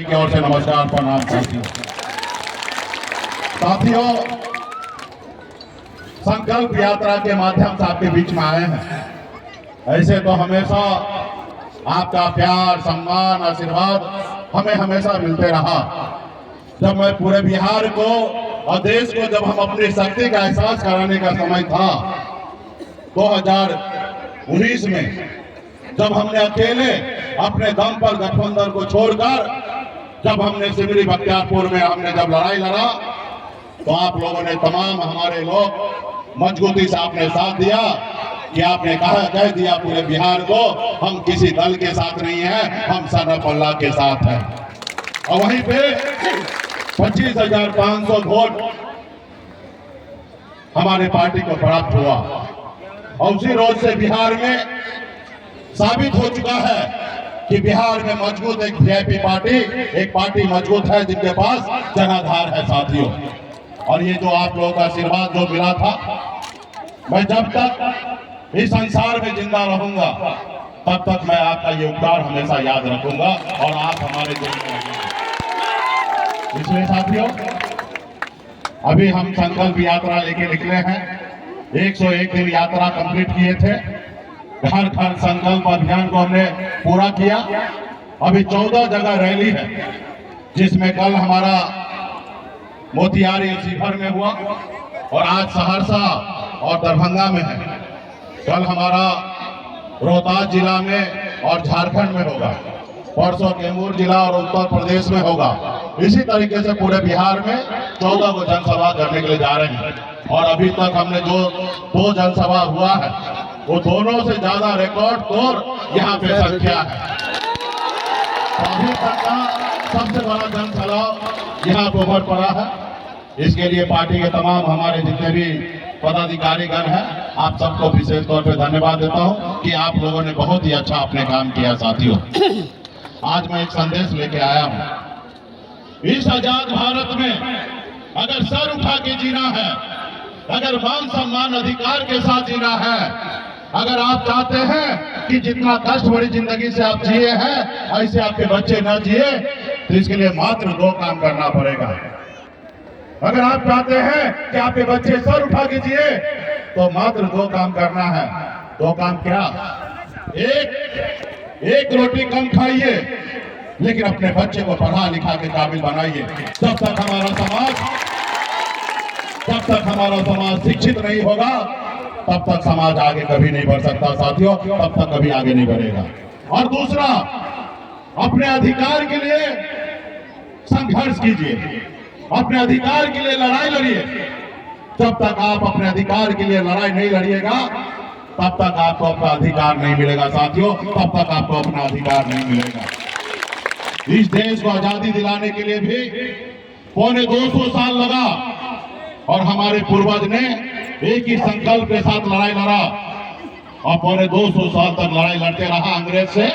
की ओर से नमस्कार प्रणाम साथियों, संकल्प यात्रा के माध्यम से आपके बीच में आए हैं। ऐसे तो हमेशा आपका प्यार, सम्मान, आशीर्वाद हमें हमेशा मिलते रहा। जब मैं पूरे बिहार को और देश को जब हम अपनी शक्ति का एहसास कराने का समय था 2019 में, जब हमने अकेले अपने दम पर गठबंधन को छोड़कर जब हमने सिमरी बख्तियारपुर में हमने जब लड़ाई लड़ा, तो आप लोगों ने, तमाम हमारे लोग मजबूती से आपने साथ दिया कि आपने कह दिया पूरे बिहार को, हम किसी दल के साथ नहीं हैं, हम सरफ अल्लाह के साथ हैं। और वहीं पे 25,500 वोट हमारे पार्टी को प्राप्त हुआ। और उसी रोज से बिहार में साबित हो चुका है कि बिहार में मजबूत एक वीआईपी पार्टी, एक पार्टी मजबूत है जिनके पास जनाधार है साथियों। और ये जो आप लोगों का आशीर्वाद जो मिला था, मैं जब तक इस संसार में जिंदा रहूंगा तब तक मैं आपका ये उपकार हमेशा याद रखूंगा और आप हमारे दिल में रहेंगे। इसलिए साथियों, अभी हम संकल्प यात्रा लेके निकले हैं। 101 दिन यात्रा कंप्लीट किए थे। घर घर संकल्प अभियान को हमने पूरा किया। अभी 14 जगह रैली है, जिसमें कल हमारा मोतिहारी शिवहर में हुआ और आज सहरसा और दरभंगा में है। कल हमारा रोहतास जिला में और झारखंड में होगा, परसों कैमूर जिला और उत्तर प्रदेश में होगा। इसी तरीके से पूरे बिहार में 14 को जनसभा करने के लिए जा रहे हैं। और अभी तक हमने जो 2 जनसभा हुआ है, वो दोनों से ज्यादा रिकॉर्ड तोड़ यहाँ पे संख्या है। अभी तक का सबसे बड़ा जनसभा यहाँ पे उभर पड़ा है। इसके लिए पार्टी के तमाम हमारे जितने भी पदाधिकारीगण हैं, आप सबको विशेष तौर पे धन्यवाद देता हूँ कि आप लोगों ने बहुत ही अच्छा अपने काम किया। साथियों, आज मैं एक संदेश लेके आया हूँ। इस आजाद भारत में अगर सर उठा के जीना है, अगर मान सम्मान अधिकार के साथ जीना है, अगर आप चाहते हैं कि जितना कष्ट भरी जिंदगी से आप जिए हैं ऐसे आपके बच्चे न जिए, तो इसके लिए मात्र 2 काम करना पड़ेगा। अगर आप चाहते हैं कि आपके बच्चे सर उठा के जिए, तो मात्र 2 काम करना है। 2 काम क्या? एक रोटी कम खाइए, लेकिन अपने बच्चे को पढ़ा लिखा के काबिल बनाइए। जब तक हमारा समाज शिक्षित नहीं होगा, तब तक समाज आगे कभी नहीं बढ़ सकता साथियों, तब तक कभी आगे नहीं बढ़ेगा। और दूसरा, अपने अधिकार के लिए संघर्ष कीजिए, अपने अधिकार के लिए लड़ाई लड़िए। जब तक आप अपने अधिकार के लिए लड़ाई नहीं लड़िएगा, तब तक आपको अपना अधिकार नहीं मिलेगा साथियों, तब तक आपको अपना अधिकार नहीं मिलेगा। इस देश को आजादी दिलाने के लिए भी 250 साल लगा और हमारे पूर्वज ने एक ही संकल्प के साथ लड़ाई लड़ा और पौने 200 साल तक लड़ाई लड़ते रहा अंग्रेज से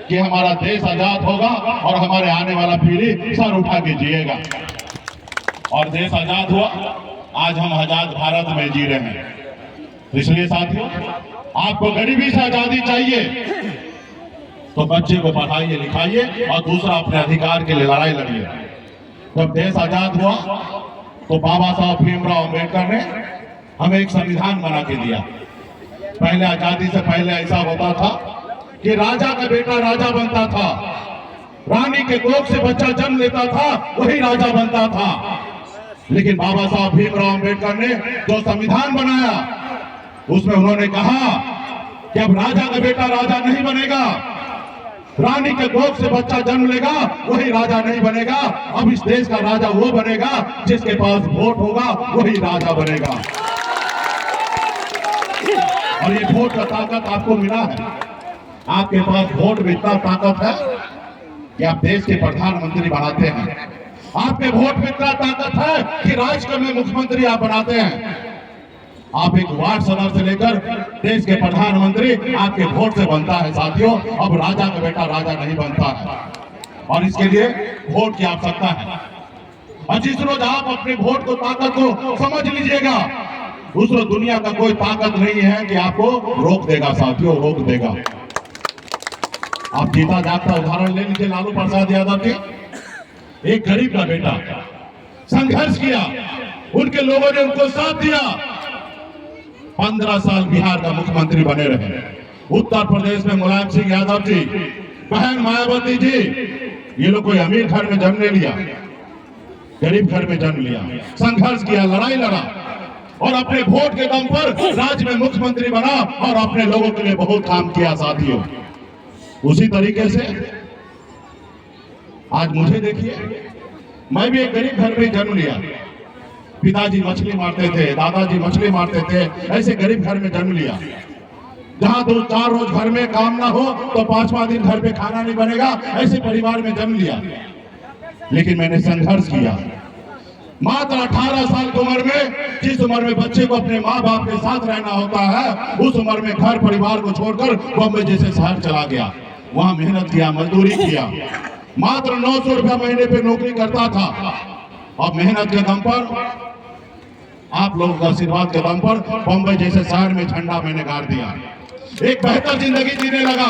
कि हमारा देश आजाद होगा और हमारे आने वाला पीढ़ी सर उठा के जिएगा। और देश आजाद हुआ, आज हम आजाद भारत में जी रहे हैं। इसलिए साथियों, आपको गरीबी से आजादी चाहिए तो बच्चे को पढ़ाइए लिखाइए और दूसरा अपने अधिकार के लिए लड़ाई लड़िए। जब देश आजाद हुआ तो बाबा साहब भीमराव अम्बेडकर ने हमें एक संविधान बना के दिया। पहले आजादी से पहले ऐसा होता था कि राजा का बेटा राजा बनता था, रानी के कोख से बच्चा जन्म लेता था, वही राजा बनता था। लेकिन बाबा साहब भीमराव अम्बेडकर ने जो संविधान बनाया उसमें उन्होंने कहा कि अब राजा का बेटा राजा नहीं बनेगा, रानी के कोख से बच्चा जन्म लेगा वही राजा नहीं बनेगा। अब इस देश का राजा वो बनेगा जिसके पास वोट होगा, वही राजा बनेगा। और ये वोट का ताकत आपको मिला है। आपके पास वोट में इतना ताकत है कि आप देश के प्रधानमंत्री बनाते हैं। आपके वोट में इतना ताकत है कि राज्य में मुख्यमंत्री आप बनाते हैं। आप एक वार्ड सदस्य से लेकर देश के प्रधानमंत्री आपके वोट से बनता है साथियों। अब राजा का बेटा राजा नहीं बनता है और इसके लिए वोट की आवश्यकता है। और जिस रोज आप अपने वोट को ताकत को समझ लीजिएगा, उस रोज दुनिया का कोई ताकत नहीं है कि आपको रोक देगा साथियों, रोक देगा। आप जीता जागता उदाहरण ले लीजिए लालू प्रसाद यादव जी। एक गरीब का बेटा संघर्ष किया, उनके लोगों ने उनको साथ दिया, 15 साल बिहार का मुख्यमंत्री बने रहे। उत्तर प्रदेश में मुलायम सिंह यादव जी, बहन मायावती जी, ये लोग कोई अमीर घर में जन्म नहीं लिया, गरीब घर में जन्म लिया, संघर्ष किया, लड़ाई लड़ा और अपने वोट के दम पर राज्य में मुख्यमंत्री बना और अपने लोगों के लिए बहुत काम किया साथियों। उसी तरीके से आज मुझे देखिए, मैं भी एक गरीब घर में जन्म लिया। पिताजी मछली मारते थे, दादाजी मछली मारते थे, ऐसे गरीब घर में जन्म लिया। जहां 2-4 रोज घर में काम ना हो तो 5वां दिन घर पे खाना नहीं बनेगा, ऐसे परिवार में जन्म लिया। लेकिन मैंने संघर्ष किया। मात्र 18 साल की उम्र में, जिस उम्र में बच्चे को अपने माँ बाप के साथ रहना होता है, उस उम्र में घर परिवार को छोड़कर बॉम्बे जैसे शहर चला गया। वहां मेहनत किया, मजदूरी किया, मात्र 900 रुपया महीने पे नौकरी करता था। और मेहनत के दम पर, आप लोगों का आशीर्वाद के दम पर बॉम्बे जैसे शहर में झंडा मैंने गाड़ दिया। एक बेहतर जिंदगी जीने लगा।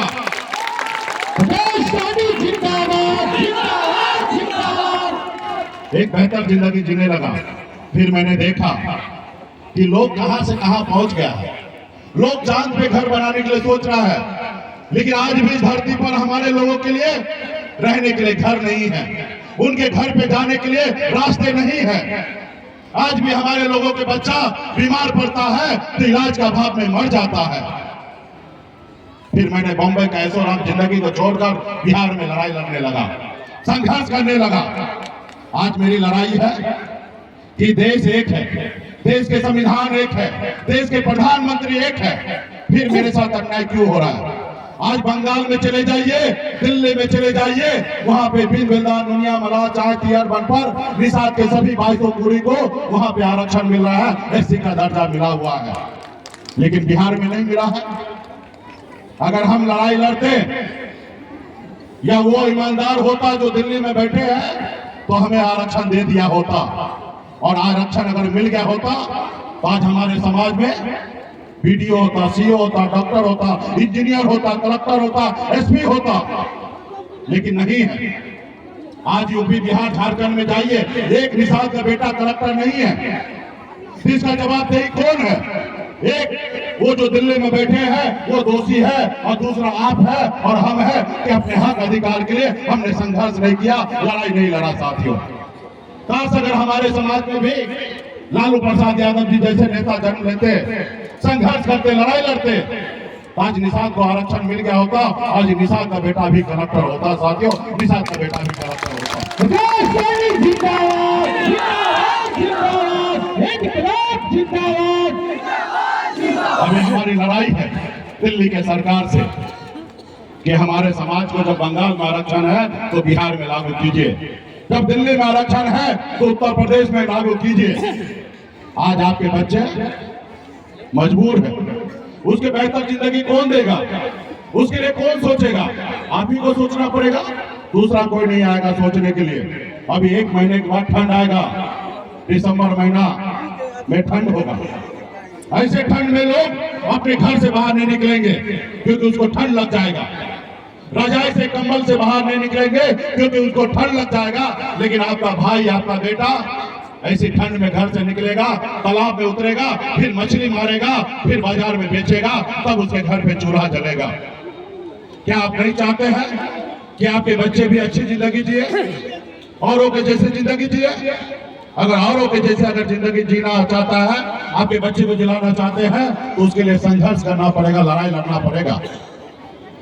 एक बेहतर जिंदगी जीने लगा। फिर मैंने देखा कि लोग कहां से कहां पहुंच गया है। लोग चांद पे घर बनाने के लिए सोच रहा है, लेकिन आज भी इस धरती पर हमारे लोगों के लिए रहने के लिए घर नहीं है, उनके घर पे जाने के लिए रास्ते नहीं है। आज भी हमारे लोगों के बच्चा बीमार पड़ता है तो इलाज का अभाव में मर जाता है। फिर मैंने बॉम्बे का ऐशोआराम जिंदगी को छोड़कर बिहार में लड़ाई लड़ने लगा, संघर्ष करने लगा। आज मेरी लड़ाई है कि देश एक है, देश के संविधान एक है, देश के प्रधानमंत्री एक है। फिर मेरे साथ अन्याय क्यों हो रहा है? आज बंगाल में चले जाइए, दिल्ली में चले जाइए, वहां पे बिन बेलदार, नुनिया, मला, चाय, तियर, बनपर, निषाद के सभी 2200 कुड़ी को वहां पे आरक्षण मिल रहा है, एससी का दर्जा मिला हुआ है। लेकिन बिहार में नहीं मिला है। अगर हम लड़ाई लड़ते या वो ईमानदार होता जो दिल्ली में बैठे हैं तो हमें आरक्षण दे दिया होता। और आरक्षण अगर मिल गया होता तो आज हमारे समाज में बीडीओ होता, सीओ होता, डॉक्टर होता, इंजीनियर होता, कलेक्टर होता, एसपी होता। लेकिन नहीं है। आज यूपी, बिहार, झारखंड में जाइए, एक निषाद का बेटा कलेक्टर नहीं है। इसका जवाबदेही कौन है? एक वो जो दिल्ली में बैठे हैं वो दोषी है, और दूसरा आप है और हम है कि अपने हक अधिकार के लिए हमने संघर्ष नहीं किया, लड़ाई नहीं लड़ा साथियों। काश अगर हमारे समाज में भी लालू प्रसाद यादव जी जैसे नेता जन्म लेते, संघर्ष करते, लड़ाई लड़ते, आज निषाद को आरक्षण मिल गया होता। आज निषाद का बेटा भी कलेक्टर होता साथियों, निषाद का बेटा भी कलेक्टर होता। अभी हमारी लड़ाई है दिल्ली के सरकार से कि हमारे समाज को जब बंगाल में आरक्षण है तो बिहार में लागू कीजिए, जब दिल्ली में आरक्षण है तो उत्तर प्रदेश में लागू कीजिए। आज आपके बच्चे मजबूर है। उसके बेहतर जिंदगी कौन देगा, उसके लिए कौन सोचेगा? आप ही को सोचना पड़ेगा, दूसरा कोई नहीं आएगा सोचने के लिए। अभी 1 महीने के बाद ठंड आएगा, दिसंबर महीना में ठंड होगा। ऐसे ठंड में लोग अपने घर से बाहर नहीं निकलेंगे क्योंकि उसको ठंड लग जाएगा। रजाई से कंबल से बाहर नहीं निकलेंगे क्योंकि उसको ठंड लग जाएगा। लेकिन आपका भाई, आपका बेटा ऐसी ठंड में घर से निकलेगा, तालाब में उतरेगा, फिर मछली मारेगा, फिर बाजार में बेचेगा, तब उसके घर पे चूल्हा जलेगा। क्या आप नहीं चाहते हैं कि आपके बच्चे भी अच्छी जिंदगी जिए, औरों के जैसे जिंदगी जिए? अगर औरों के जैसे अगर जिंदगी जीना चाहता है, आपके बच्चे को जिलाना चाहते हैं, तो उसके लिए संघर्ष करना पड़ेगा, लड़ाई लड़ना पड़ेगा।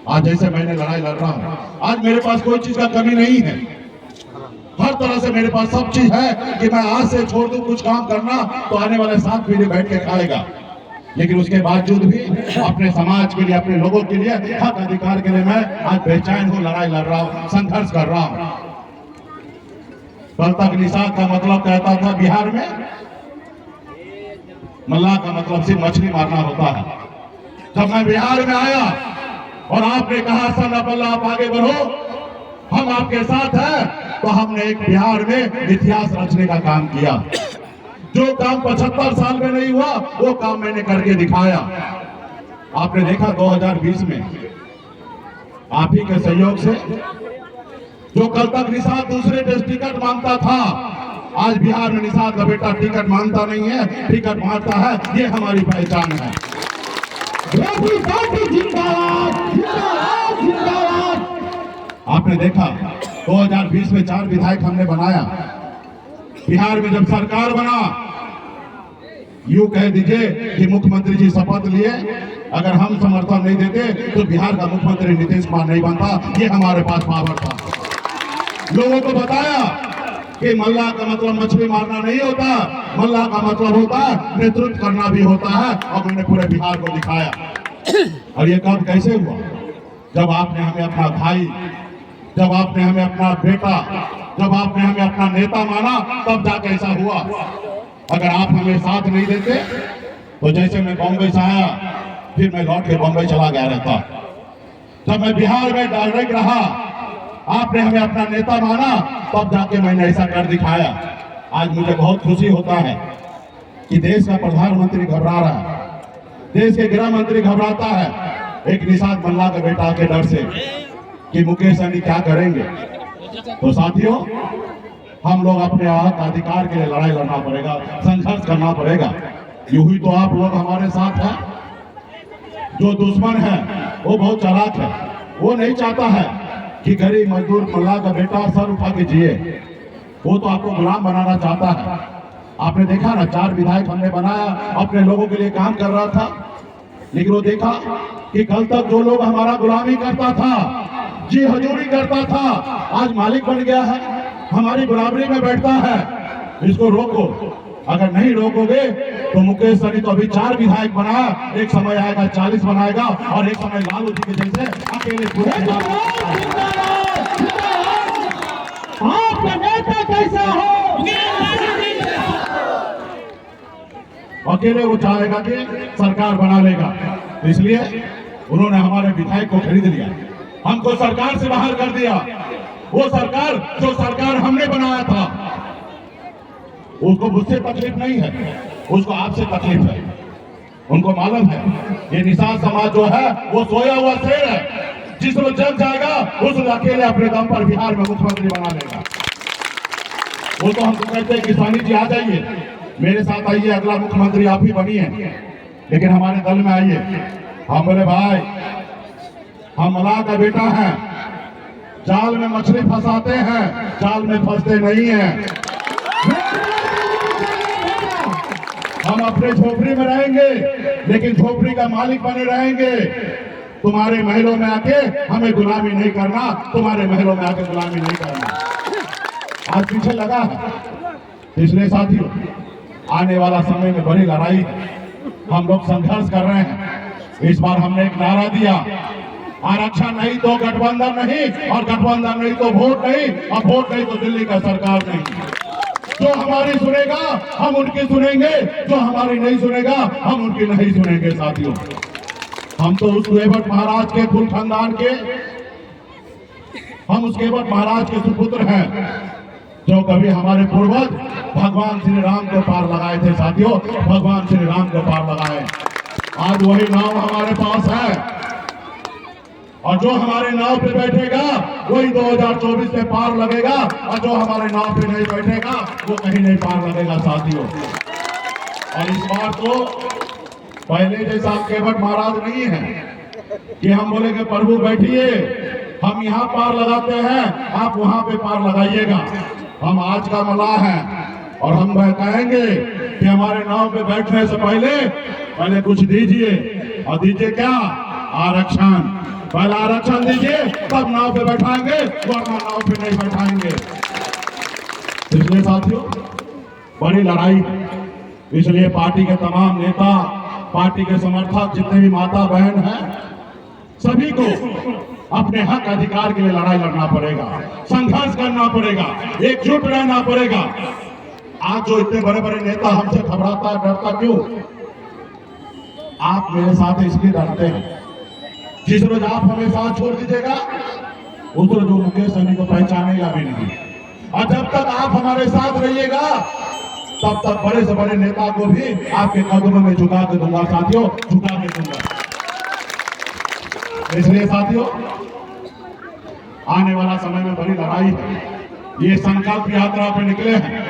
आज जैसे मैंने लड़ाई लड़ रहा हूं, आज मेरे पास कोई चीज का कमी नहीं है, हर तरह से मेरे पास सब चीज है कि मैं आज से छोड़ दूं कुछ काम करना तो आने वाले 7 पीढ़ी बैठ के खाएगा। लेकिन उसके बावजूद भी अपने समाज के लिए, अपने लोगों के लिए, हक अधिकार के लिए मैं आज बेचैन हूं, लड़ाई लड़ रहा हूं, संघर्ष कर रहा हूं। कल तक निषाद का मतलब कहता था बिहार में मल्लाह का मतलब सिर्फ मछली मारना होता है। जब मैं बिहार में आया और आपने कहा सना बल्ला आप आगे बढ़ो, हम आपके साथ हैं, तो हमने एक बिहार में इतिहास रचने का काम किया। जो काम 75 साल में नहीं हुआ, वो काम मैंने करके दिखाया। आपने देखा 2020 में आप ही के सहयोग से, जो कल तक निषाद दूसरे देश टिकट मांगता था, आज बिहार में निषाद का बेटा टिकट मांगता नहीं है, टिकट मांगता है। ये हमारी पहचान है। आपने देखा 2020 में 4 विधायक हमने बनाया। बिहार में जब सरकार बना, यूं कह दीजिए कि मुख्यमंत्री जी शपथ लिए, अगर हम समर्थन नहीं देते तो बिहार का मुख्यमंत्री नीतीश कुमार नहीं बनता। ये हमारे पास पावर था। लोगों को बताया कि मल्लाह का मतलब मछली मारना नहीं होता, मल्लाह का मतलब होता है नेतृत्व करना भी होता है। और मैंने पूरे बिहार को दिखाया। और ये काम कैसे हुआ? जब आपने हमें अपना भाई, जब आपने हमें अपना बेटा, जब आपने हमें अपना नेता माना, तब जाके ऐसा हुआ। अगर आप हमें साथ नहीं देते तो जैसे मैं बॉम्बे से आया, फिर मैं लौट के बॉम्बे चला गया रहता। जब मैं बिहार में डायरेक्ट रहा, आपने हमें अपना नेता माना, तब जाके मैंने ऐसा कर दिखाया। आज मुझे बहुत खुशी होता है कि देश का प्रधानमंत्री घबरा रहा है, देश के गृह मंत्री घबराता है एक निषाद मल्लाह के बेटा के डर से कि मुकेश सहनी क्या करेंगे। तो साथियों, हम लोग अपने हक अधिकार के लिए लड़ाई लड़ना पड़ेगा, संघर्ष करना पड़ेगा। यूं ही तो आप लोग हमारे साथ हैं। जो दुश्मन है वो बहुत चालाक है, वो नहीं चाहता है कि गरीब मजदूर मल्लाह का बेटा सर उठा के जिए, वो तो आपको गुलाम बनाना चाहता है। आपने देखा ना, 4 विधायक हमने बनाया, अपने लोगों के लिए काम कर रहा था। लेकिन वो देखा कि कल तक जो लोग हमारा गुलामी करता था, जी हजूरी करता था, आज मालिक बन गया है, हमारी बराबरी में बैठता है। इसको रोको। अगर नहीं रोकोगे तो मुकेश सहनी तो अभी 4 विधायक बनाया, एक समय आएगा 40 बनाएगा, और एक समय लालू जी के जैसे अकेले पूरे आपका नेता कैसा हो, अकेले वो चाहेगा कि सरकार बना लेगा। इसलिए उन्होंने हमारे विधायक को खरीद लिया, हमको सरकार से बाहर कर दिया। वो सरकार जो सरकार हमने बनाया था, उसको मुझसे तकलीफ नहीं है, उसको आपसे तकलीफ है। उनको मालूम है ये निषाद समाज जो है वो सोया हुआ शेर है, जिस रोज जग जाएगा उस रोज अकेले अपने दम पर बिहार में मुख्यमंत्री बना लेगा। वो तो हमको कहते हैं कि सहनी जी आ जाइए, मेरे साथ आइए, अगला मुख्यमंत्री आप ही बनिए, लेकिन हमारे दल में आइए। हम बोले भाई, हम मल्लाह का बेटा है, जाल में मछली फंसाते हैं, जाल में फंसते नहीं हैं। हम अपने झोपड़ी में रहेंगे, लेकिन झोपड़ी का मालिक बने रहेंगे। तुम्हारे महलों में आके हमें गुलामी नहीं करना, तुम्हारे महलों में आके गुलामी नहीं करना। आज पीछे लगा है। इसलिए साथियों, आने वाला समय में बड़ी लड़ाई हम लोग संघर्ष कर रहे हैं। इस बार हमने एक नारा दिया, आरक्षण नहीं तो गठबंधन नहीं, और गठबंधन नहीं तो वोट नहीं, और वोट नहीं तो दिल्ली का सरकार नहीं। जो हमारी सुनेगा हम उनकी सुनेंगे, जो हमारी नहीं सुनेगा हम उनकी नहीं सुनेंगे। साथियों, हम तो उस केवट महाराज के कुल खानदान के, हम उस केवट महाराज के सुपुत्र हैं जो कभी हमारे पूर्वज भगवान श्री राम को पार लगाए थे। साथियों, भगवान श्री राम को पार लगाए। आज वही नाव हमारे पास है और जो हमारे नाव पे बैठेगा वही 2024 में पार लगेगा, और जो हमारे नाव पे नहीं बैठेगा वो कहीं नहीं पार लगेगा। साथियों, और इस बार तो पहले जैसा केवट महाराज नहीं है कि हम बोलेंगे प्रभु बैठिए, हम यहाँ पार लगाते हैं, आप वहां पे पार लगाइएगा। हम आज का मलाह हैं और हम वह कहेंगे कि हमारे नाव पे बैठने से पहले कुछ दीजिए, और दीजिए क्या? आरक्षण। पहले आरक्षण दीजिए, तब नाव पे बैठाएंगे, वरना नाव पे नहीं बैठाएंगे। इसलिए साथियों, बड़ी लड़ाई है। इसलिए पार्टी के तमाम नेता, पार्टी के समर्थक, जितने भी माता बहन हैं, सभी को अपने हक अधिकार के लिए लड़ाई लड़ना पड़ेगा, संघर्ष करना पड़ेगा, एकजुट रहना पड़ेगा। आज जो इतने बड़े बड़े नेता हमसे घबराता है, डरता क्यों? आप मेरे साथ इसलिए डरते हैं, जिस रोज आप हमें साथ छोड़ दीजिएगा उस रोज वो मुकेश सहनी को पहचानेगा भी नहीं। और जब तक आप हमारे साथ रहिएगा तब तक बड़े से बड़े नेता को भी आपके कदमों में झुका के दूंगा। साथियों, झुका के दूंगा। इसलिए साथियों, आने वाला समय में बड़ी लड़ाई है। ये संकल्प यात्रा पे निकले हैं।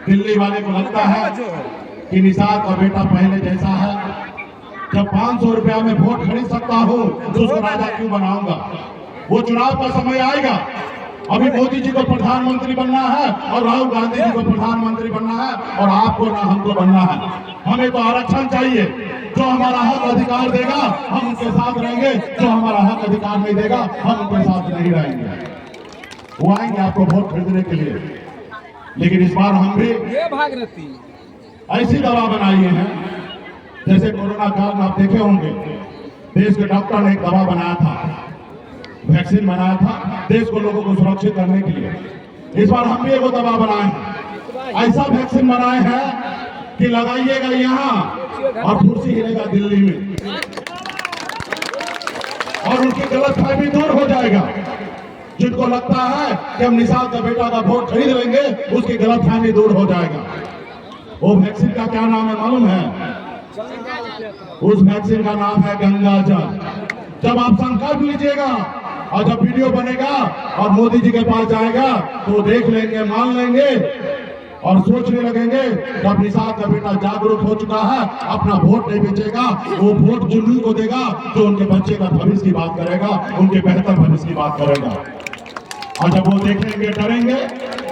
दिल्ली वाले को लगता है कि निषाद का बेटा पहले जैसा है, जब 500 रुपया में वोट खरीद सकता हो तो उसको राजा क्यों बनाऊंगा? वो चुनाव का समय आएगा। अभी मोदी जी को प्रधानमंत्री बनना है और राहुल गांधी जी को प्रधानमंत्री बनना है, और आपको ना हमको बनना है। हमें तो आरक्षण चाहिए। जो हमारा हक अधिकार देगा हम उनके साथ रहेंगे, जो हमारा हक अधिकार नहीं देगा हम उनके साथ नहीं रहेंगे। वो आएंगे आपको वोट खरीदने के लिए, लेकिन इस बार हम भी ऐसी दवा बनाई है। जैसे कोरोना काल में आप देखे होंगे, देश के डॉक्टर ने एक दवा बनाया था, वैक्सीन बनाया था देश को, लोगों को सुरक्षित करने के लिए। इस बार हम भी एक दवा बनाए हैं, ऐसा वैक्सीन बनाए हैं कि लगाइएगा यहाँ और कुर्सी हिलेगा दिल्ली में, और उनकी गलतफहमी दूर हो जाएगा। जिनको लगता है कि हम निषाद का बेटा का वोट खरीद लेंगे, उसकी गलतफहमी दूर हो जाएगा। वो वैक्सीन का क्या नाम है मालूम है? उस वैक्सीन का नाम है गंगा जल। जब आप संकल्प लीजिएगा और जब वीडियो बनेगा और मोदी जी के पास जाएगा तो देख लेंगे, मान लेंगे और सोचने लगेंगे कि अब निषाद का बेटा जागरूक हो चुका है, अपना वोट नहीं बेचेगा, वो वोट जुल्लू को देगा जो उनके बच्चे का भविष्य की बात करेगा, उनके बेहतर भविष्य की बात करेगा। और जब वो देखेंगे, डरेंगे,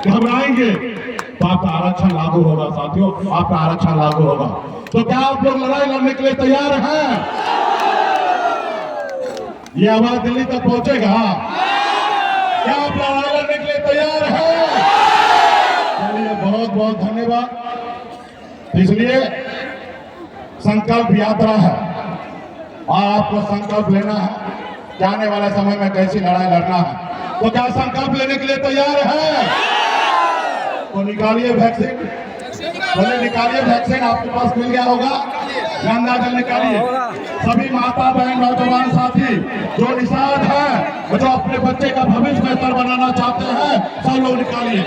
घबराएंगे, तो आपका आरक्षण लागू होगा। साथियों, आपका आरक्षण लागू होगा। तो क्या आप लोग लड़ाई लड़ने के लिए तैयार हैं? ये आवाज दिल्ली तक पहुंचेगा। क्या आप लड़ाई लड़ने के लिए तैयार हैं? चलिए, बहुत बहुत धन्यवाद। इसलिए संकल्प यात्रा है और आपको संकल्प लेना है कि आने वाले समय में कैसी लड़ाई लड़ना है। तो क्या संकल्प लेने के लिए तैयार है? तो निकालिए वैक्सीन, बोले निकालिए वैक्सीन, आपके पास मिल गया होगा। गंगा जल निकालिए। सभी माता बहन नौजवान साथी जो निषाद है, जो अपने बच्चे का भविष्य बेहतर बनाना चाहते हैं, सब लोग निकालिए।